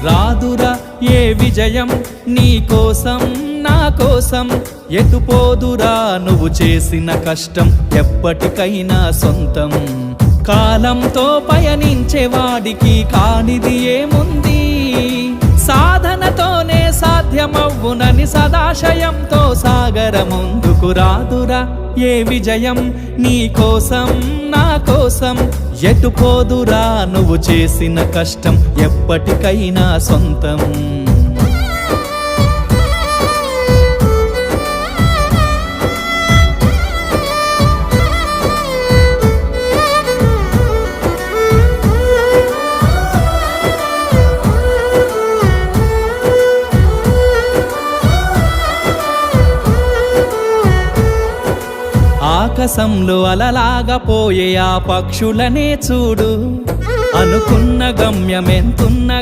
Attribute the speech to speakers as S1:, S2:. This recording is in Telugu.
S1: రాదురా ఏ విజయం నీ కోసం నా కోసం, ఎటుపోదురా నువ్వు చేసిన కష్టం ఎప్పటికైనా సొంతం. కాలంతో పయనించే వాడికి కానిది ఏముంది, సాధనతోనే సాధ్యమవ్వునని సదాశయంతో సాగర ముందుకు. రాదురా ఏ విజయం నీ కోసం నా కోసం, ఎటుపోదురా నువ్వు చేసిన కష్టం ఎప్పటికైనా సొంతం. ఆకాశంలో అలలాగా పోయే ఆ పక్షులనే చూడు, అనుకున్న గమ్యమెంతున్న